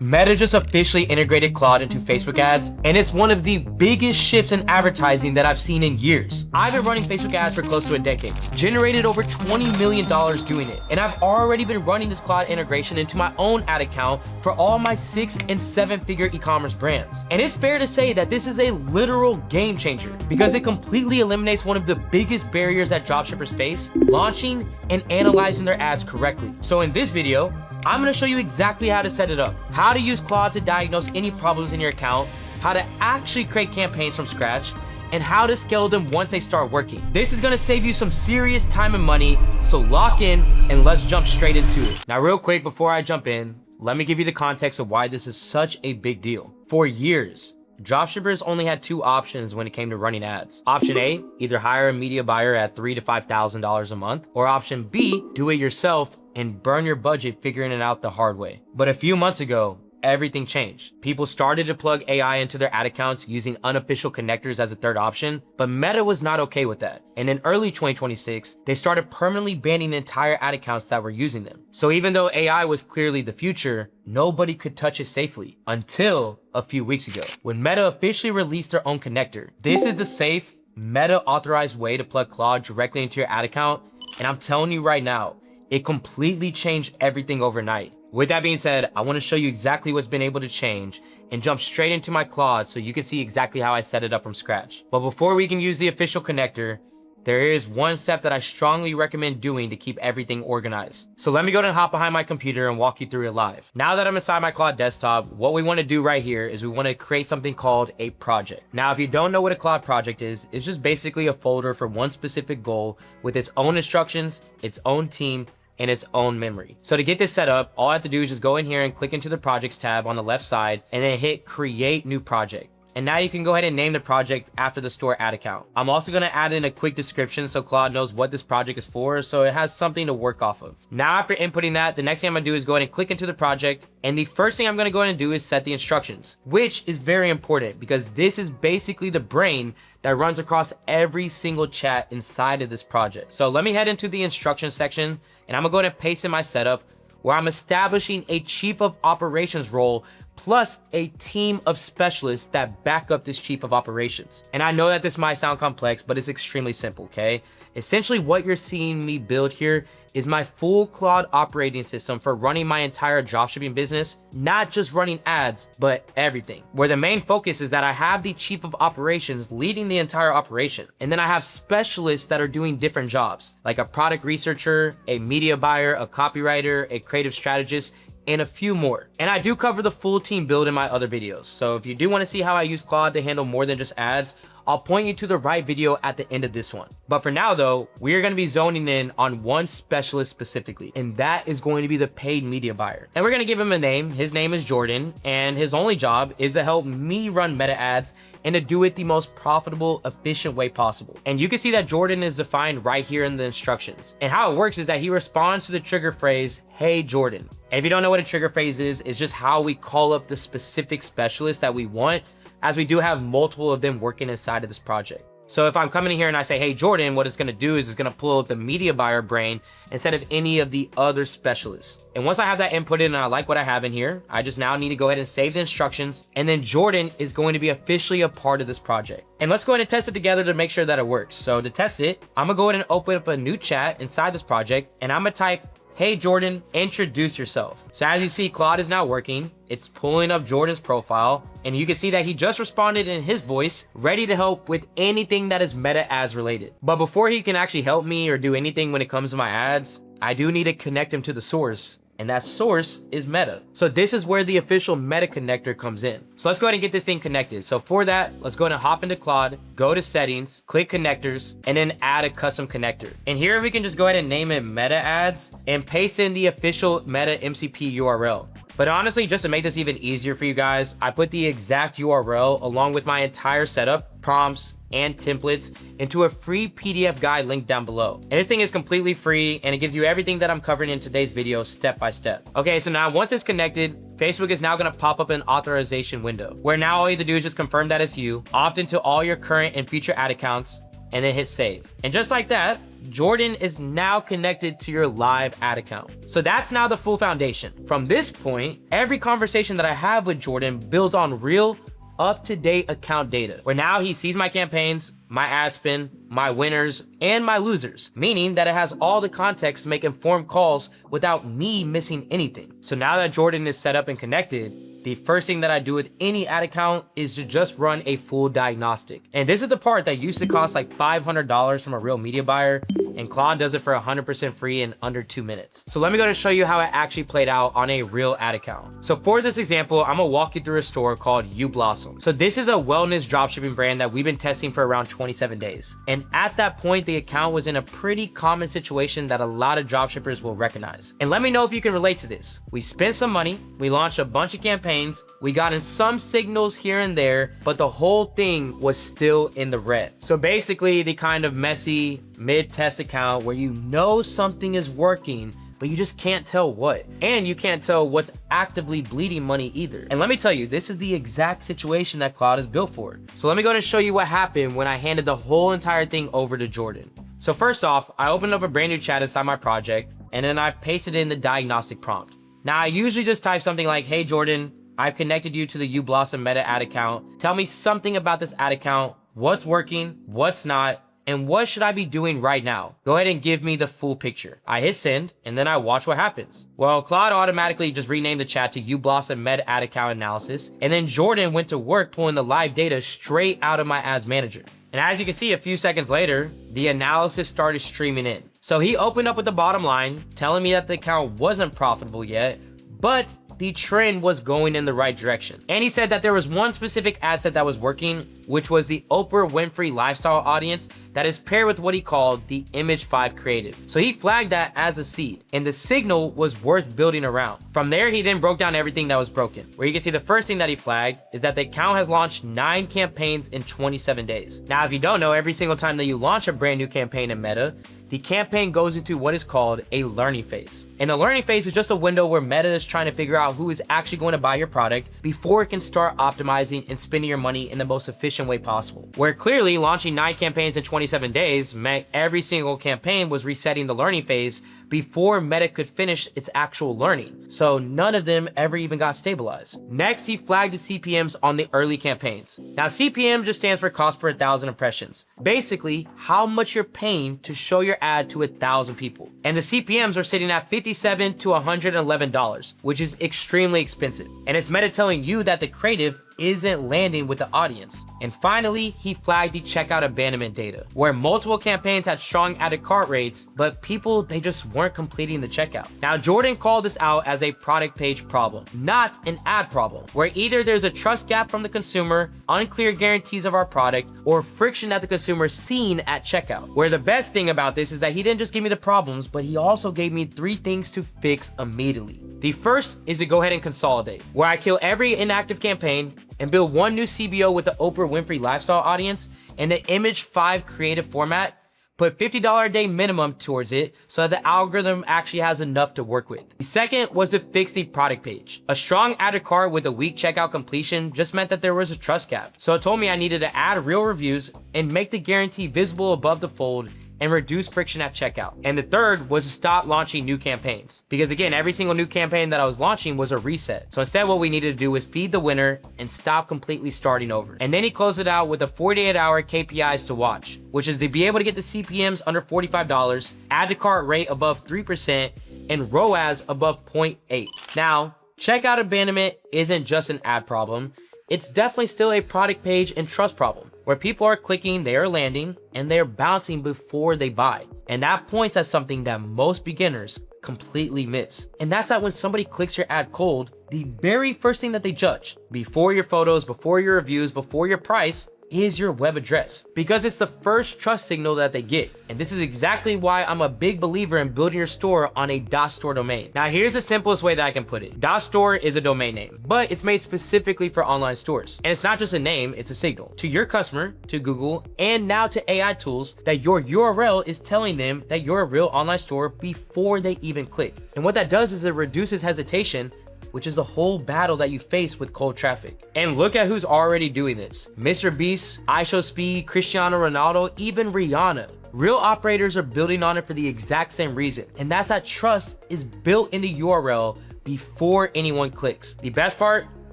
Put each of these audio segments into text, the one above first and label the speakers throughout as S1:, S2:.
S1: Meta just officially integrated Claude into Facebook ads, and it's one of the biggest shifts in advertising that I've seen in years. I've been running Facebook ads for close to a decade, generated over $20 million doing it, and I've already been running this Claude integration into my own ad account for all my 6- and 7-figure e-commerce brands. And it's fair to say that this is a literal game changer because it completely eliminates one of the biggest barriers that dropshippers face, launching and analyzing their ads correctly. So in this video, I'm gonna show you exactly how to set it up, how to use Claude to diagnose any problems in your account, how to actually create campaigns from scratch, and how to scale them once they start working. This is gonna save you some serious time and money, so lock in and let's jump straight into it. Now real quick, before I jump in, let me give you the context of why this is such a big deal. For years, dropshippers only had two options when it came to running ads. Option A, either hire a media buyer at $3,000 to $5,000 a month, or option B, do it yourself and burn your budget figuring it out the hard way. But a few months ago, everything changed. People started to plug AI into their ad accounts using unofficial connectors as a third option, but Meta was not okay with that. And in early 2026, they started permanently banning entire ad accounts that were using them. So even though AI was clearly the future, nobody could touch it safely until a few weeks ago, when Meta officially released their own connector. This is the safe, Meta authorized way to plug Claude directly into your ad account. And I'm telling you right now, it completely changed everything overnight. With that being said, I want to show you exactly what's been able to change and jump straight into my Claude so you can see exactly how I set it up from scratch. But before we can use the official connector, there is one step that I strongly recommend doing to keep everything organized. So let me go ahead and hop behind my computer and walk you through it live. Now that I'm inside my Claude desktop, what we want to do right here is we want to create something called a project. Now, if you don't know what a Claude project is, it's just basically a folder for one specific goal with its own instructions, its own team, and its own memory. So to get this set up, all I have to do is just go in here and click into the projects tab on the left side and then hit create new project. And now you can go ahead and name the project after the store ad account. I'm also gonna add in a quick description so Claude knows what this project is for, so it has something to work off of. Now after inputting that, the next thing I'm gonna do is go ahead and click into the project. And the first thing I'm gonna go ahead and do is set the instructions, which is very important because this is basically the brain that runs across every single chat inside of this project. So let me head into the instructions section and I'm gonna go ahead and paste in my setup where I'm establishing a chief of operations role plus a team of specialists that back up this chief of operations. And I know that this might sound complex, but it's extremely simple, okay? Essentially what you're seeing me build here is my full Claude operating system for running my entire dropshipping business, not just running ads, but everything. Where the main focus is that I have the chief of operations leading the entire operation. And then I have specialists that are doing different jobs, like a product researcher, a media buyer, a copywriter, a creative strategist, and a few more. And I do cover the full team build in my other videos. So if you do want to see how I use Claude to handle more than just ads, I'll point you to the right video at the end of this one. But for now though, we are going to be zoning in on one specialist specifically, and that is going to be the paid media buyer. And we're going to give him a name. His name is Jordan, and his only job is to help me run meta ads and to do it the most profitable, efficient way possible. And you can see that Jordan is defined right here in the instructions. And how it works is that he responds to the trigger phrase, "Hey Jordan." And if you don't know what a trigger phrase is, it's just how we call up the specific specialist that we want, as we do have multiple of them working inside of this project. So if I'm coming in here and I say, "Hey Jordan," what it's gonna do is it's gonna pull up the media buyer brain instead of any of the other specialists. And once I have that inputted and I like what I have in here, I just now need to go ahead and save the instructions, and then Jordan is going to be officially a part of this project. And let's go ahead and test it together to make sure that it works. So to test it, I'm gonna go ahead and open up a new chat inside this project, and I'm gonna type, "Hey Jordan, introduce yourself." So as you see, Claude is now working. It's pulling up Jordan's profile, and you can see that he just responded in his voice, ready to help with anything that is meta ads related. But before he can actually help me or do anything when it comes to my ads, I do need to connect him to the source. And that source is Meta. So this is where the official Meta connector comes in. So let's go ahead and get this thing connected. So for that, let's go ahead and hop into Claude, go to settings, click connectors, and then add a custom connector. And here we can just go ahead and name it Meta Ads and paste in the official Meta MCP URL. But honestly, just to make this even easier for you guys, I put the exact URL along with my entire setup, prompts, and templates into a free PDF guide linked down below. And this thing is completely free, and it gives you everything that I'm covering in today's video step by step. Okay, so now once it's connected, Facebook is now gonna pop up an authorization window where now all you have to do is just confirm that it's you, opt into all your current and future ad accounts, and then hit save. And just like that, Jordan is now connected to your live ad account. So that's now the full foundation. From this point, every conversation that I have with Jordan builds on real, up-to-date account data, where now he sees my campaigns, my ad spend, my winners, and my losers, meaning that it has all the context to make informed calls without me missing anything. So now that Jordan is set up and connected, the first thing that I do with any ad account is to just run a full diagnostic. And this is the part that used to cost like $500 from a real media buyer, and Claude does it for 100% free in under 2 minutes. So let me go to show you how it actually played out on a real ad account. So for this example, I'm gonna walk you through a store called UBlossom. So this is a wellness dropshipping brand that we've been testing for around 27 days. And at that point, the account was in a pretty common situation that a lot of dropshippers will recognize. And let me know if you can relate to this. We spent some money, we launched a bunch of campaigns, we got in some signals here and there, but the whole thing was still in the red. So basically the kind of messy mid-test account where you know something is working, but you just can't tell what. And you can't tell what's actively bleeding money either. And let me tell you, this is the exact situation that Claude is built for. So let me go and show you what happened when I handed the whole entire thing over to Jordan. So first off, I opened up a brand new chat inside my project, and then I pasted in the diagnostic prompt. Now I usually just type something like, hey Jordan, I've connected you to the UBlossom Meta ad account. Tell me something about this ad account, what's working, what's not, and what should I be doing right now? Go ahead and give me the full picture. I hit send, and then I watch what happens. Well, Claude automatically just renamed the chat to UBlossom Meta ad account analysis, and then Jordan went to work pulling the live data straight out of my ads manager. And as you can see, a few seconds later, the analysis started streaming in. So he opened up with the bottom line, telling me that the account wasn't profitable yet, but the trend was going in the right direction. And he said that there was one specific ad set that was working, which was the Oprah Winfrey lifestyle audience that is paired with what he called the Image 5 creative. So he flagged that as a seed, and the signal was worth building around. From there, he then broke down everything that was broken, where you can see the first thing that he flagged is that the account has launched 9 campaigns in 27 days. Now, if you don't know, every single time that you launch a brand new campaign in Meta, the campaign goes into what is called a learning phase. And the learning phase is just a window where Meta is trying to figure out who is actually going to buy your product before it can start optimizing and spending your money in the most efficient way possible. Where clearly launching 9 campaigns in 27 days meant every single campaign was resetting the learning phase before Meta could finish its actual learning. So none of them ever even got stabilized. Next, he flagged the CPMs on the early campaigns. Now, CPM just stands for cost per 1,000 impressions. Basically, how much you're paying to show your ad to 1,000 people. And the CPMs are sitting at $57 to $111, which is extremely expensive. And it's Meta telling you that the creative isn't landing with the audience. And finally, he flagged the checkout abandonment data, where multiple campaigns had strong added cart rates, but people, they just weren't completing the checkout. Now, Jordan called this out as a product page problem, not an ad problem, where either there's a trust gap from the consumer, unclear guarantees of our product, or friction that the consumer seen at checkout. Where the best thing about this is that he didn't just give me the problems, but he also gave me 3 things to fix immediately. The first is to go ahead and consolidate, where I kill every inactive campaign and build one new CBO with the Oprah Winfrey lifestyle audience and the Image 5 creative format, put $50 a day minimum towards it so that the algorithm actually has enough to work with. The second was to fix the product page. A strong added cart with a weak checkout completion just meant that there was a trust gap. So it told me I needed to add real reviews and make the guarantee visible above the fold and reduce friction at checkout. And the third was to stop launching new campaigns. Because again, every single new campaign that I was launching was a reset. So instead what we needed to do was feed the winner and stop completely starting over. And then he closed it out with the 48-hour KPIs to watch, which is to be able to get the CPMs under $45, add to cart rate above 3%, and ROAS above 0.8. Now, checkout abandonment isn't just an ad problem. It's definitely still a product page and trust problem, where people are clicking, they are landing, and they're bouncing before they buy. And that points at something that most beginners completely miss. And that's that when somebody clicks your ad cold, the very first thing that they judge, before your photos, before your reviews, before your price, is your web address, because it's the first trust signal that they get. And this is exactly why I'm a big believer in building your store on a .store domain. Now, here's the simplest way that I can put it. .store is a domain name, but it's made specifically for online stores. And it's not just a name, it's a signal to your customer, to Google, and now to AI tools that your URL is telling them that you're a real online store before they even click. And what that does is it reduces hesitation which is the whole battle that you face with cold traffic. And look at who's already doing this. Mr. Beast, iShowSpeed, Cristiano Ronaldo, even Rihanna. Real operators are building on it for the exact same reason, and that's that trust is built in the URL before anyone clicks. The best part?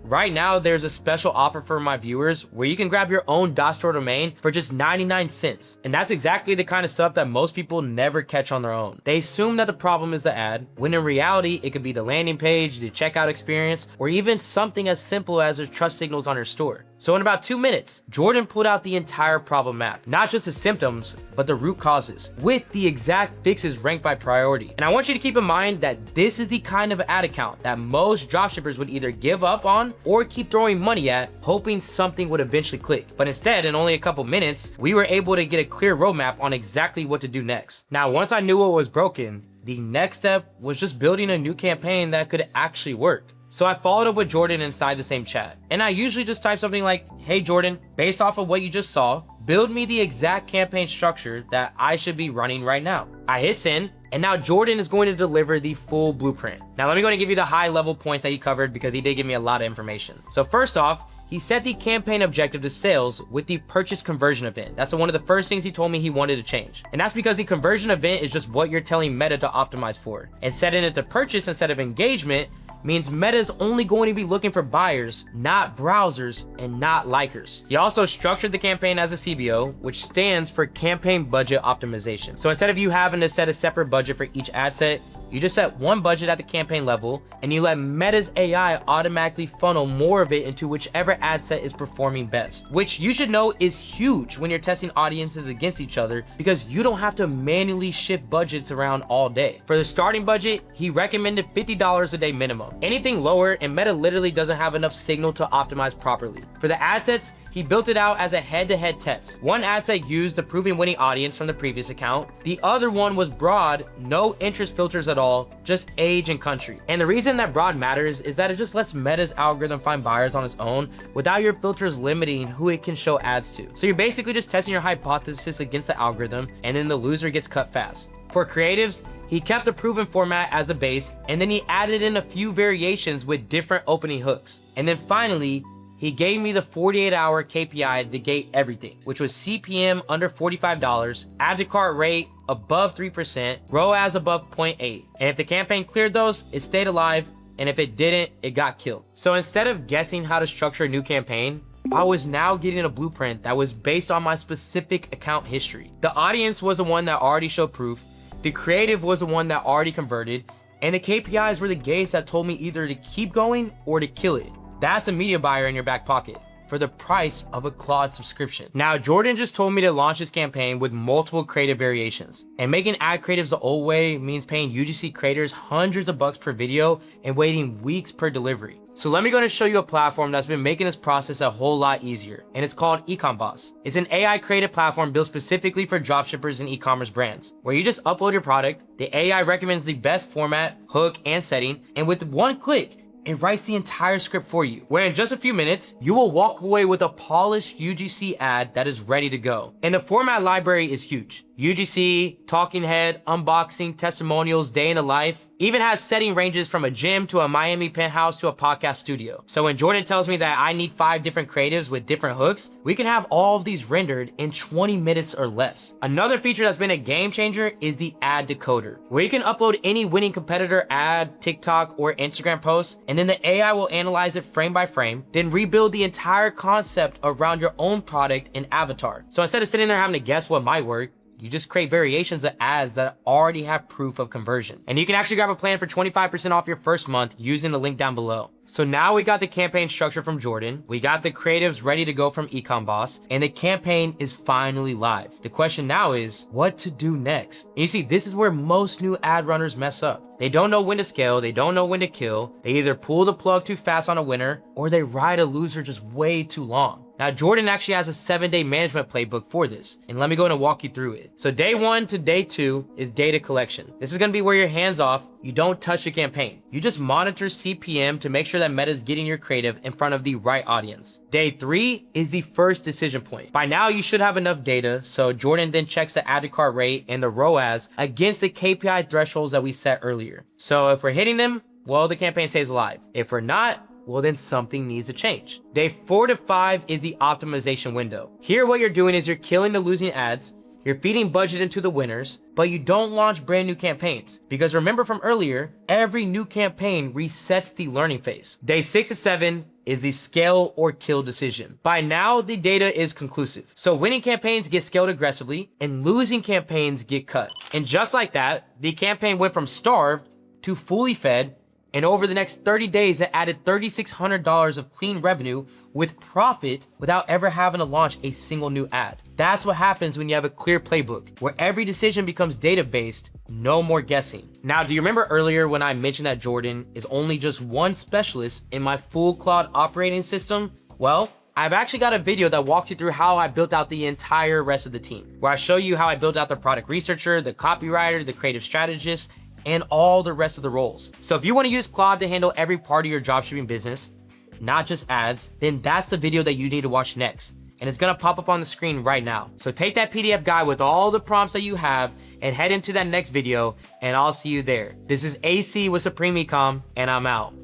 S1: Right now, there's a special offer for my viewers where you can grab your own .store domain for just 99 cents. And that's exactly the kind of stuff that most people never catch on their own. They assume that the problem is the ad, when in reality, it could be the landing page, the checkout experience, or even something as simple as the trust signals on your store. So in about 2 minutes, Jordan pulled out the entire problem map, not just the symptoms, but the root causes, with the exact fixes ranked by priority. And I want you to keep in mind that this is the kind of ad account that most dropshippers would either give up on or keep throwing money at, hoping something would eventually click. But instead, in only a couple minutes, we were able to get a clear roadmap on exactly what to do next. Now, once I knew what was broken, the next step was just building a new campaign that could actually work. So I followed up with Jordan inside the same chat. And I usually just type something like, "Hey Jordan, based off of what you just saw, build me the exact campaign structure that I should be running right now." I hit send, and now Jordan is going to deliver the full blueprint. Now let me go and give you the high level points that he covered because he did give me a lot of information. So first off, he set the campaign objective to sales with the purchase conversion event. That's one of the first things he told me he wanted to change. And that's because the conversion event is just what you're telling Meta to optimize for. And setting it to purchase instead of engagement means Meta is only going to be looking for buyers, not browsers and not likers. He also structured the campaign as a CBO, which stands for campaign budget optimization. So instead of you having to set a separate budget for each ad set, you just set one budget at the campaign level and you let Meta's AI automatically funnel more of it into whichever ad set is performing best, which you should know is huge when you're testing audiences against each other because you don't have to manually shift budgets around all day. For the starting budget, he recommended $50 a day minimum. Anything lower and Meta literally doesn't have enough signal to optimize properly. For the ad sets, he built it out as a head-to-head test. One ad set used the proven winning audience from the previous account. The other one was broad, no interest filters at all, just age and country. And the reason that broad matters is that it just lets Meta's algorithm find buyers on its own without your filters limiting who it can show ads to. So you're basically just testing your hypothesis against the algorithm and then the loser gets cut fast. For creatives, he kept the proven format as the base and then he added in a few variations with different opening hooks. And then finally, he gave me the 48-hour KPI to gate everything, which was CPM under $45, add to cart rate above 3%, ROAS above 0.8. And if the campaign cleared those, it stayed alive, and if it didn't, it got killed. So instead of guessing how to structure a new campaign, I was now getting a blueprint that was based on my specific account history. The audience was the one that already showed proof, the creative was the one that already converted, and the KPIs were the gates that told me either to keep going or to kill it. That's a media buyer in your back pocket for the price of a Claude subscription. Now, Jordan just told me to launch his campaign with multiple creative variations. And making ad creatives the old way means paying UGC creators hundreds of bucks per video and waiting weeks per delivery. So let me go and show you a platform that's been making this process a whole lot easier, and it's called Ecom Boss. It's an AI creative platform built specifically for dropshippers and e-commerce brands, where you just upload your product, the AI recommends the best format, hook, and setting, and with one click, it writes the entire script for you, where in just a few minutes, you will walk away with a polished UGC ad that is ready to go. And the format library is huge. UGC, talking head, unboxing, testimonials, day in the life, even has setting ranges from a gym to a Miami penthouse to a podcast studio. So when Jordan tells me that I need 5 different creatives with different hooks, we can have all of these rendered in 20 minutes or less. Another feature that's been a game changer is the ad decoder, where you can upload any winning competitor ad, TikTok, or Instagram post, and then the AI will analyze it frame by frame, then rebuild the entire concept around your own product and avatar. So instead of sitting there having to guess what might work, you just create variations of ads that already have proof of conversion. And you can actually grab a plan for 25% off your first month using the link down below. So now we got the campaign structure from Jordan, we got the creatives ready to go from Ecom Boss, and the campaign is finally live. The question now is what to do next. And you see, this is where most new ad runners mess up. They don't know when to scale, they don't know when to kill, they either pull the plug too fast on a winner, or they ride a loser just way too long. Now, Jordan actually has a 7-day management playbook for this, and let me go and walk you through it. So day 1 to day 2 is data collection. This is gonna be where you're hands off, you don't touch the campaign. You just monitor CPM to make sure that Meta's getting your creative in front of the right audience. Day 3 is the first decision point. By now, you should have enough data, so Jordan then checks the add to cart rate and the ROAS against the KPI thresholds that we set earlier. So if we're hitting them, well, the campaign stays alive. If we're not, well, then something needs to change. Day 4 to 5 is the optimization window. Here, what you're doing is you're killing the losing ads, you're feeding budget into the winners, but you don't launch brand new campaigns. Because remember from earlier, every new campaign resets the learning phase. Day 6 to 7 is the scale or kill decision. By now, the data is conclusive. So winning campaigns get scaled aggressively and losing campaigns get cut. And just like that, the campaign went from starved to fully fed, and over the next 30 days, it added $3,600 of clean revenue with profit without ever having to launch a single new ad. That's what happens when you have a clear playbook, where every decision becomes data-based, no more guessing. Now, do you remember earlier when I mentioned that Jordan is only just one specialist in my full Claude operating system? Well, I've actually got a video that walks you through how I built out the entire rest of the team, where I show you how I built out the product researcher, the copywriter, the creative strategist, and all the rest of the roles. So if you want to use Claude to handle every part of your dropshipping business, not just ads, then that's the video that you need to watch next. And it's gonna pop up on the screen right now. So take that PDF guide with all the prompts that you have and head into that next video, and I'll see you there. This is AC with Supreme Ecom, and I'm out.